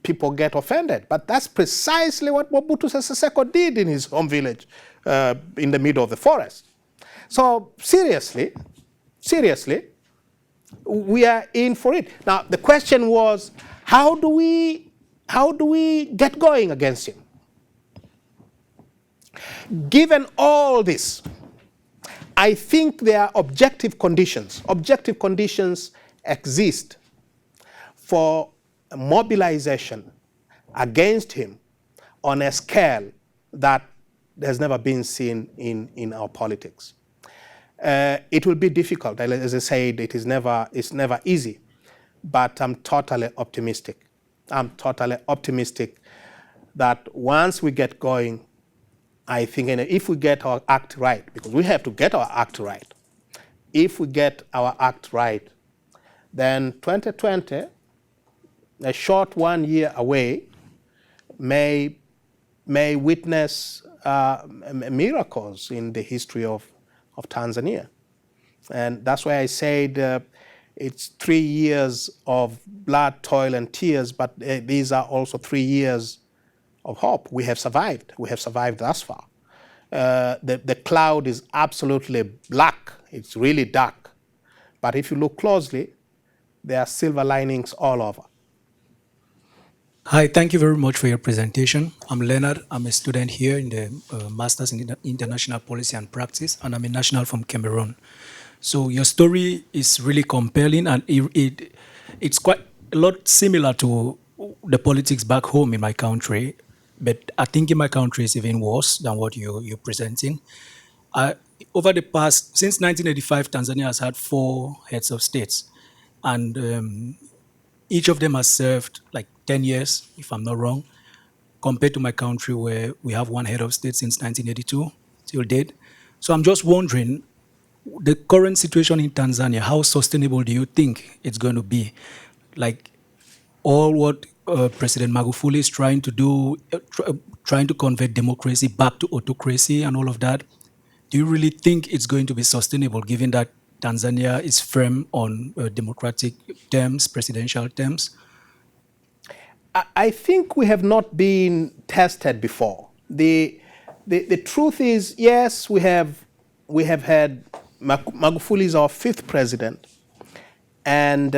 people get offended. But that's precisely what Mobutu Sese Seko did in his home village in the middle of the forest. So seriously, we are in for it. Now, the question was, how do we get going against him? Given all this, I think there are objective conditions. Objective conditions exist for mobilization against him on a scale that has never been seen in our politics. It will be difficult. As I said, it's never easy, but I'm totally optimistic. I'm totally optimistic that once we get going, I think if we get our act right, because we have to get our act right, if we get our act right, then 2020, a short 1 year away, may witness miracles in the history of Tanzania. And that's why I said it's 3 years of blood, toil, and tears, but these are also 3 years of hope. We have survived. We have survived thus far. The cloud is absolutely black. It's really dark. But if you look closely, there are silver linings all over. Hi, thank you very much for your presentation. I'm Leonard. I'm a student here in the Masters in International Policy and Practice, and I'm a national from Cameroon. So your story is really compelling, and it's quite a lot similar to the politics back home in my country. But I think in my country it's even worse than what you're presenting. Over the past, since 1985, Tanzania has had 4 heads of states. And each of them has served like 10 years, if I'm not wrong, compared to my country where we have 1 head of state since 1982, till date. So I'm just wondering, the current situation in Tanzania, how sustainable do you think it's going to be? Like all what President Magufuli is trying to do, trying to convert democracy back to autocracy and all of that, do you really think it's going to be sustainable given that Tanzania is firm on democratic terms, presidential terms? I think we have not been tested before. The truth is, yes, we have had Magufuli is our 5th president, and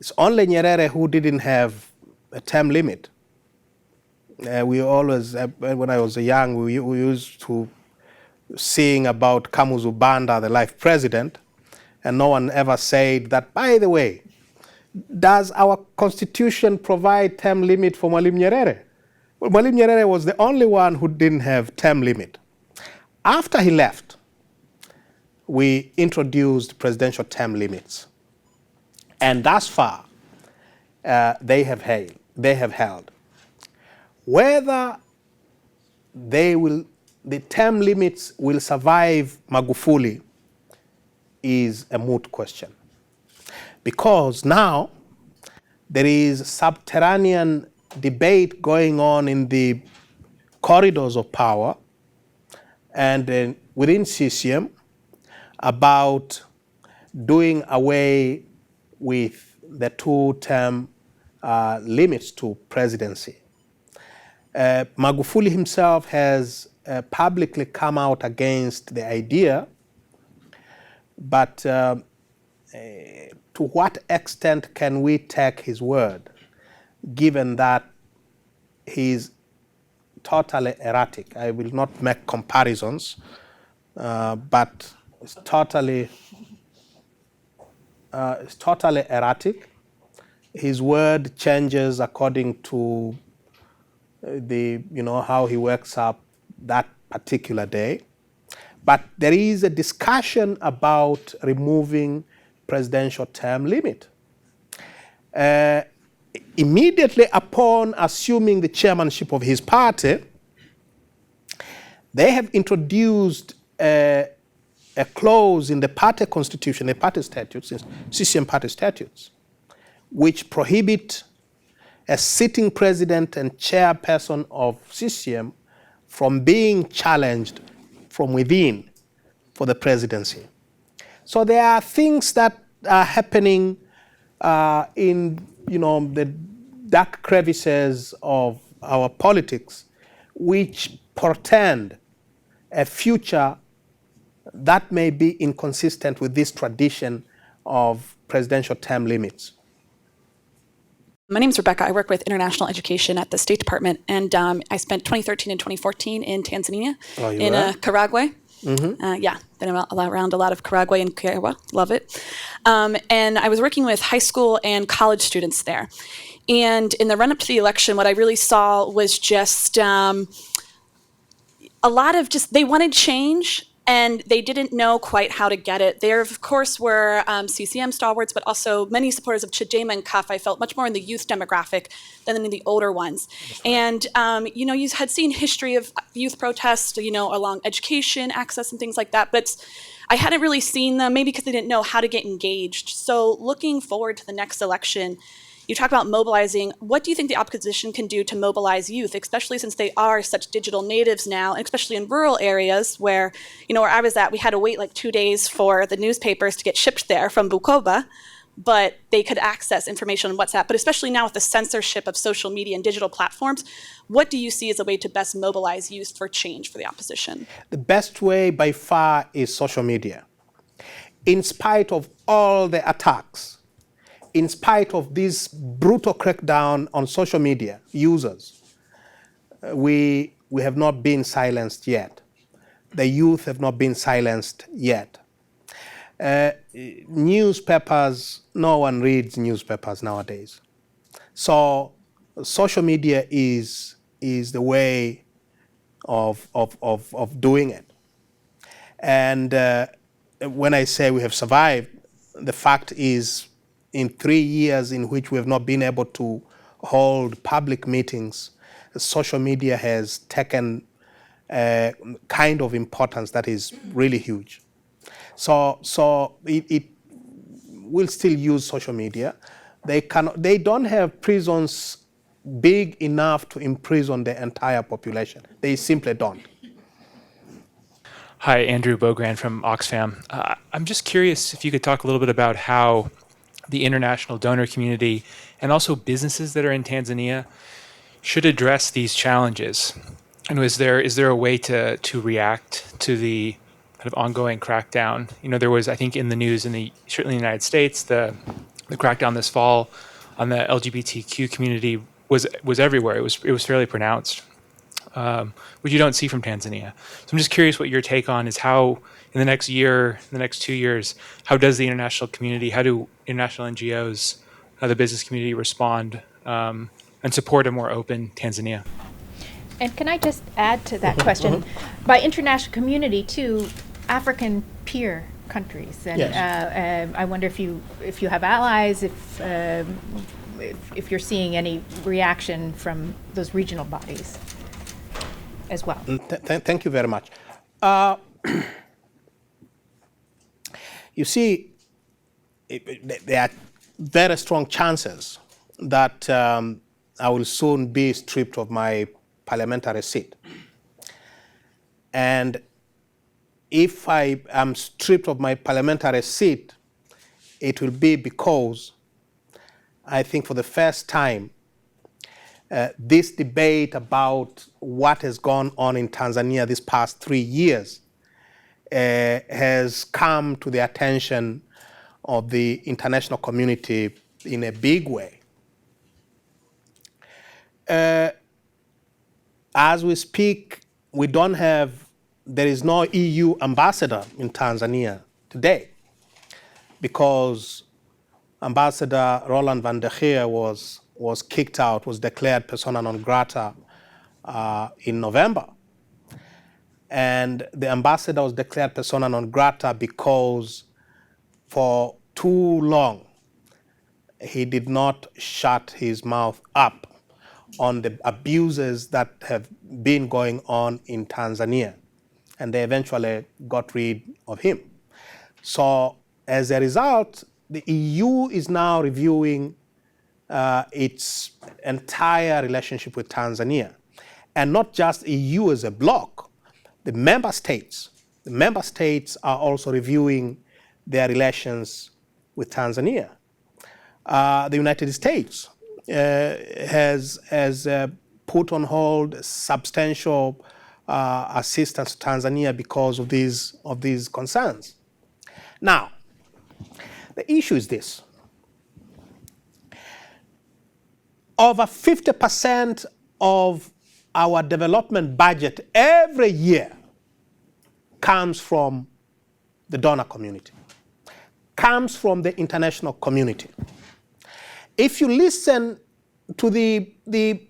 it's only Nyerere who didn't have a term limit. We always, when I was young, we used to sing about Kamuzu Banda, the life president, and no one ever said that, by the way, does our constitution provide term limit for Mwalimu Nyerere? Well, Mwalimu Nyerere was the only one who didn't have term limit. After he left, we introduced presidential term limits. And thus far, they have held. Whether they will the term limits will survive Magufuli is a moot question. Because now there is subterranean debate going on in the corridors of power and within CCM about doing away with the two-term limits to presidency. Magufuli himself has publicly come out against the idea, but to what extent can we take his word, given that he's totally erratic? I will not make comparisons, but it's totally erratic. His word changes according to how he wakes up that particular day. But there is a discussion about removing presidential term limit. Immediately upon assuming the chairmanship of his party, they have introduced a clause in the party constitution, the party statutes, CCM party statutes, which prohibit a sitting president and chairperson of CCM from being challenged from within for the presidency. So there are things that are happening in the dark crevices of our politics, which portend a future that may be inconsistent with this tradition of presidential term limits. My name is Rebecca. I work with international education at the State Department, and I spent 2013 and 2014 in Tanzania, in Karagwe. Mm-hmm. Been around a lot of Karagwe and Kiewa. Love it. And I was working with high school and college students there. And in the run-up to the election, what I really saw was just a lot of they wanted change, and they didn't know quite how to get it. There, of course, were CCM stalwarts, but also many supporters of Chadema and CUF. I felt much more in the youth demographic than in the older ones. Right. And, you had seen history of youth protests, along education, access, and things like that. But I hadn't really seen them, maybe because they didn't know how to get engaged. So looking forward to the next election, you talk about mobilizing. What do you think the opposition can do to mobilize youth, especially since they are such digital natives now, and especially in rural areas where, where I was at, we had to wait like 2 days for the newspapers to get shipped there from Bukoba, but they could access information on WhatsApp. But especially now with the censorship of social media and digital platforms, what do you see as a way to best mobilize youth for change for the opposition? The best way by far is social media. In spite of all the attacks, in spite of this brutal crackdown on social media users, we have not been silenced yet. The youth have not been silenced yet. Newspapers, no one reads newspapers nowadays. So social media is the way of doing it. And when I say we have survived, the fact is, in 3 years in which we have not been able to hold public meetings, social media has taken a kind of importance that is really huge. So it will still use social media. They don't have prisons big enough to imprison the entire population. They simply don't. Hi, Andrew Bogran from Oxfam. I'm just curious if you could talk a little bit about how the international donor community and also businesses that are in Tanzania should address these challenges. And is there a way to react to the kind of ongoing crackdown? There was, I think, in the news, certainly in the United States, the crackdown this fall on the LGBTQ community was everywhere. It was fairly pronounced, which you don't see from Tanzania. So I'm just curious what your take on is how, in the next year, in the next 2 years, how does the international community, how do international NGOs, the business community respond and support a more open Tanzania? And can I just add to that question? By international community, too, African peer countries. And yes. I wonder if you have allies, if you're seeing any reaction from those regional bodies. as well. Thank you very much. You see, there are very strong chances that I will soon be stripped of my parliamentary seat. And if I am stripped of my parliamentary seat, it will be because I think for the first time, this debate about what has gone on in Tanzania these past 3 years has come to the attention of the international community in a big way. As we speak, there is no EU ambassador in Tanzania today because Ambassador Roland van der Geer was kicked out, was declared persona non grata in November. And the ambassador was declared persona non grata because for too long he did not shut his mouth up on the abuses that have been going on in Tanzania. And they eventually got rid of him. So as a result, the EU is now reviewing its entire relationship with Tanzania. And not just EU as a bloc, the member states are also reviewing their relations with Tanzania. The United States has put on hold substantial assistance to Tanzania because of these concerns. Now, the issue is this. Over 50% of our development budget every year comes from the donor community, comes from the international community. If you listen to the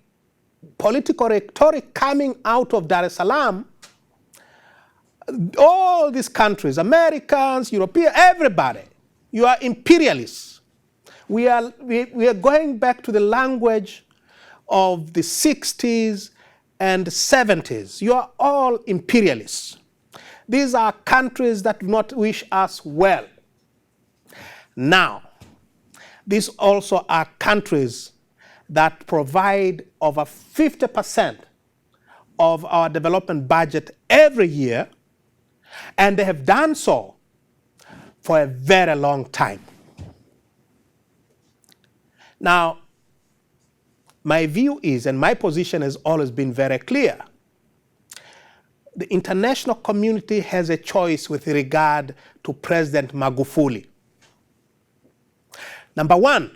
political rhetoric coming out of Dar es Salaam, all these countries, Americans, Europeans, everybody, you are imperialists. We are going back to the language of the 60s and 70s. You are all imperialists. These are countries that do not wish us well. Now, these also are countries that provide over 50% of our development budget every year, and they have done so for a very long time. Now, my view is, and my position has always been very clear, the international community has a choice with regard to President Magufuli. Number one,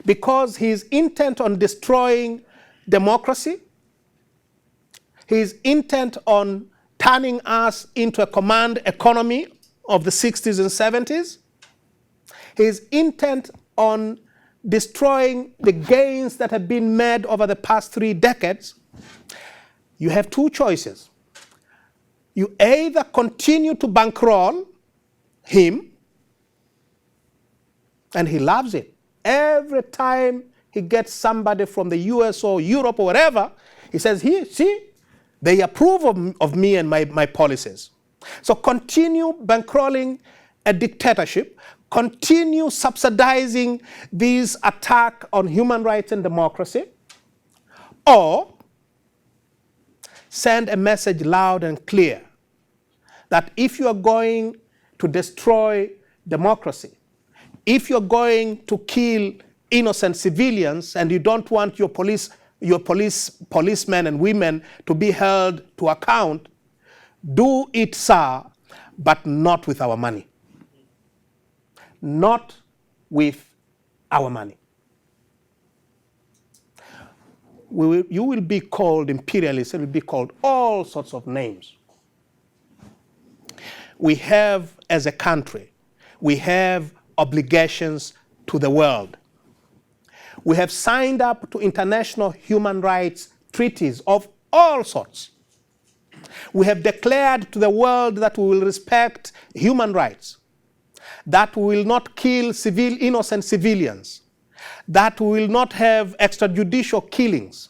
because he is intent on destroying democracy, he is intent on turning us into a command economy of the 60s and 70s. He is intent on destroying the gains that have been made over the past 3 decades. You have two choices. You either continue to bankroll him, and he loves it. Every time he gets somebody from the US or Europe or wherever, he says, here, see, they approve of me and my policies. So continue bankrolling a dictatorship, continue subsidizing these attacks on human rights and democracy, or send a message loud and clear that if you are going to destroy democracy, if you're going to kill innocent civilians and you don't want your policemen and women to be held to account, do it, sir, but not with our money. Not with our money. You will be called imperialists, you will be called all sorts of names. We have, as a country, we have obligations to the world. We have signed up to international human rights treaties of all sorts. We have declared to the world that we will respect human rights, that we will not kill innocent civilians, that we will not have extrajudicial killings.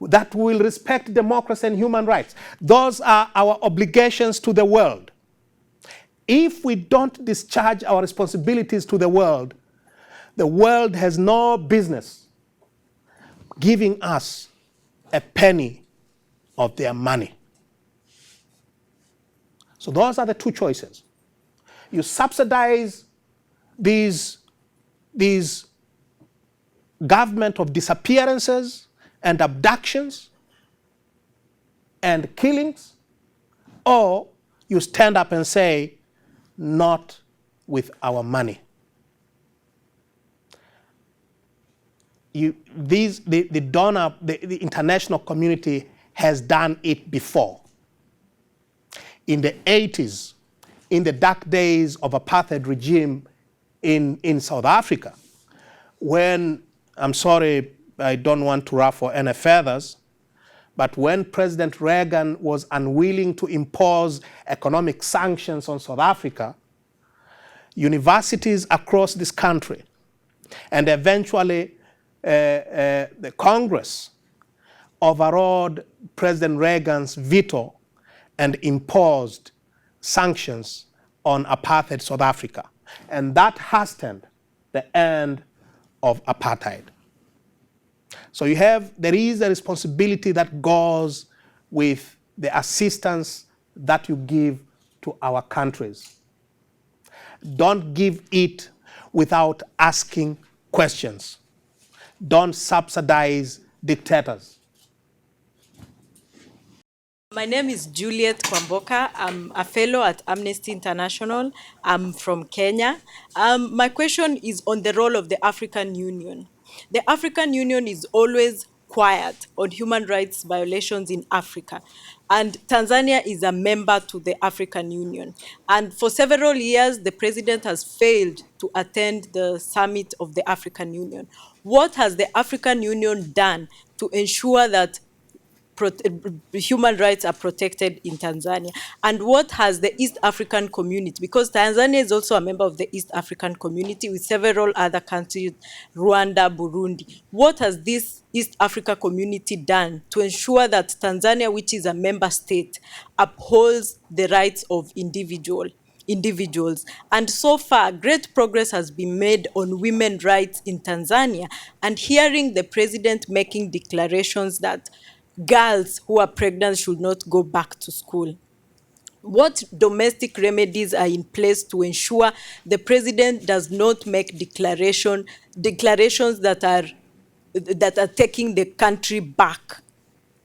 that will respect democracy and human rights. Those are our obligations to the world. If we don't discharge our responsibilities to the world has no business giving us a penny of their money. So those are the two choices. You subsidize these government of disappearances and abductions and killings, or you stand up and say, not with our money. The international community has done it before. In the 80s, in the dark days of apartheid regime in South Africa, when, I'm sorry, I don't want to ruffle any feathers, but when President Reagan was unwilling to impose economic sanctions on South Africa, universities across this country, and eventually the Congress overrode President Reagan's veto and imposed sanctions on apartheid South Africa. And that hastened the end of apartheid. So there is a responsibility that goes with the assistance that you give to our countries. Don't give it without asking questions. Don't subsidize dictators. My name is Juliet Kwamboka. I'm a fellow at Amnesty International. I'm from Kenya. My question is on the role of the African Union. The African Union is always quiet on human rights violations in Africa. And Tanzania is a member to the African Union. And for several years, the president has failed to attend the summit of the African Union. What has the African Union done to ensure that human rights are protected in Tanzania? And what has the East African community, because Tanzania is also a member of the East African community with several other countries, Rwanda, Burundi. What has this East Africa community done to ensure that Tanzania, which is a member state, upholds the rights of individuals? And so far, great progress has been made on women's rights in Tanzania, and hearing the president making declarations that girls who are pregnant should not go back to school. What domestic remedies are in place to ensure the president does not make declarations that are taking the country back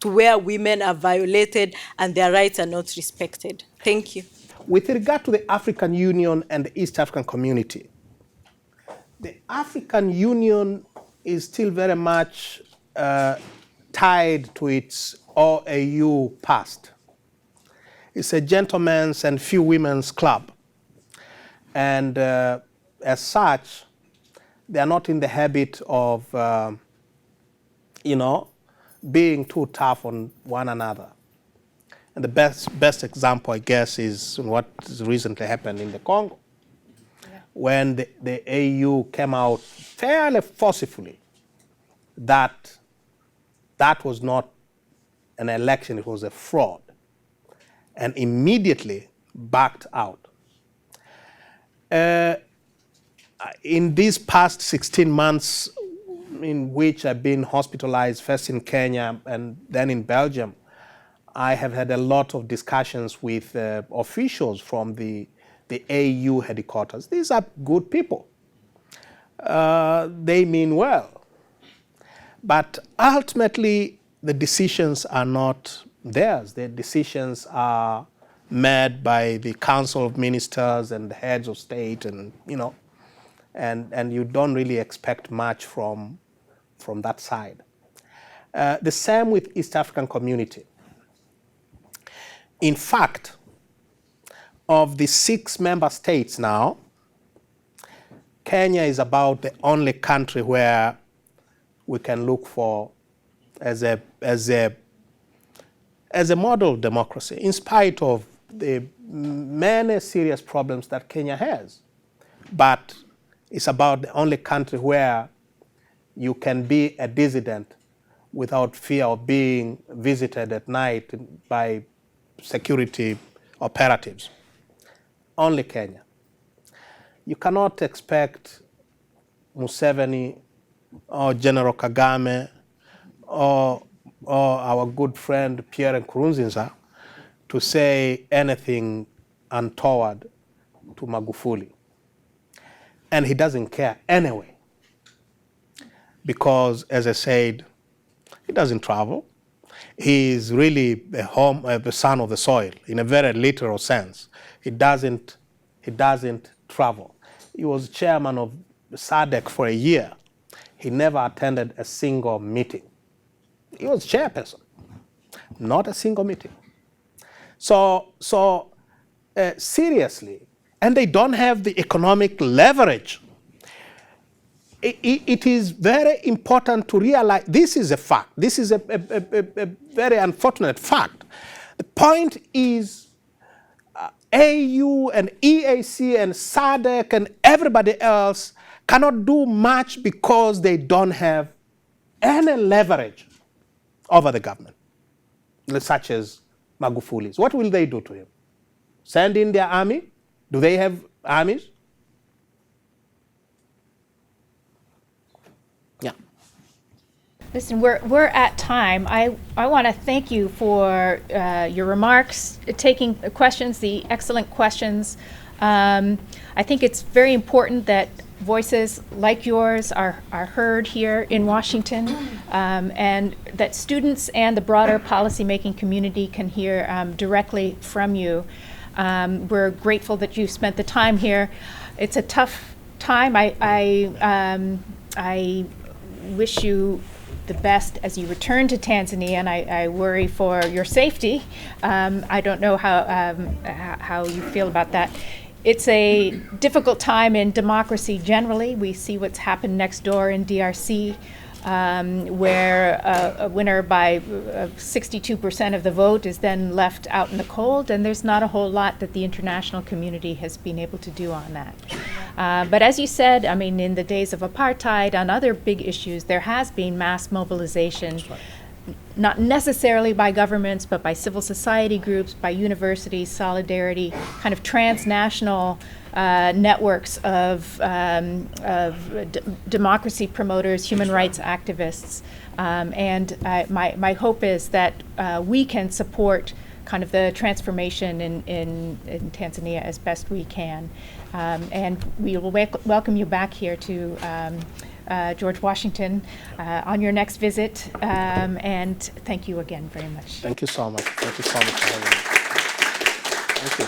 to where women are violated and their rights are not respected? Thank you. With regard to the African Union and the East African community, the African Union is still very much tied to its OAU past. It's a gentleman's and few women's club. And as such, they are not in the habit of, being too tough on one another. And the best example, I guess, is what recently happened in the Congo, when the AU came out fairly forcefully that was not an election, it was a fraud, and immediately backed out. In these past 16 months in which I've been hospitalized, first in Kenya and then in Belgium, I have had a lot of discussions with officials from the AU headquarters. These are good people. They mean well. But ultimately, the decisions are not theirs. The decisions are made by the Council of Ministers and the heads of state, and and you don't really expect much from that side. The same with East African community. In fact, of the 6 member states now, Kenya is about the only country where we can look for as a model democracy, in spite of the many serious problems that Kenya has. But it's about the only country where you can be a dissident without fear of being visited at night by security operatives. Only Kenya. You cannot expect Museveni or General Kagame or our good friend Pierre Nkurunziza to say anything untoward to Magufuli. And he doesn't care anyway. Because, as I said, he doesn't travel. He is really the son of the soil in a very literal sense. He doesn't travel. He was chairman of SADC for a year. He never attended a single meeting. He was chairperson, not a single meeting. So seriously, and they don't have the economic leverage. It is very important to realize this is a fact. This is a very unfortunate fact. The point is AU and EAC and SADC and everybody else cannot do much because they don't have any leverage over the government, such as Magufuli's. What will they do to him? Send in their army? Do they have armies? Yeah. Listen, we're at time. I want to thank you for your remarks, taking questions, the excellent questions. I think it's very important that voices like yours are heard here in Washington, and that students and the broader policymaking community can hear directly from you. We're grateful that you spent the time here. It's a tough time. I wish you the best as you return to Tanzania, and I worry for your safety. I don't know how you feel about that. It's a difficult time in democracy generally. We see what's happened next door in DRC, where a winner by 62% of the vote is then left out in the cold, and there's not a whole lot that the international community has been able to do on that. But as you said, I mean, in the days of apartheid, on other big issues, there has been mass mobilization. Not necessarily by governments, but by civil society groups, by universities, solidarity, kind of transnational networks of democracy promoters, human rights activists. And my hope is that we can support kind of the transformation in Tanzania as best we can. And we will welcome you back here to George Washington on your next visit, and thank you again very much. Thank you so much. Thank you so much for having me. Thank you.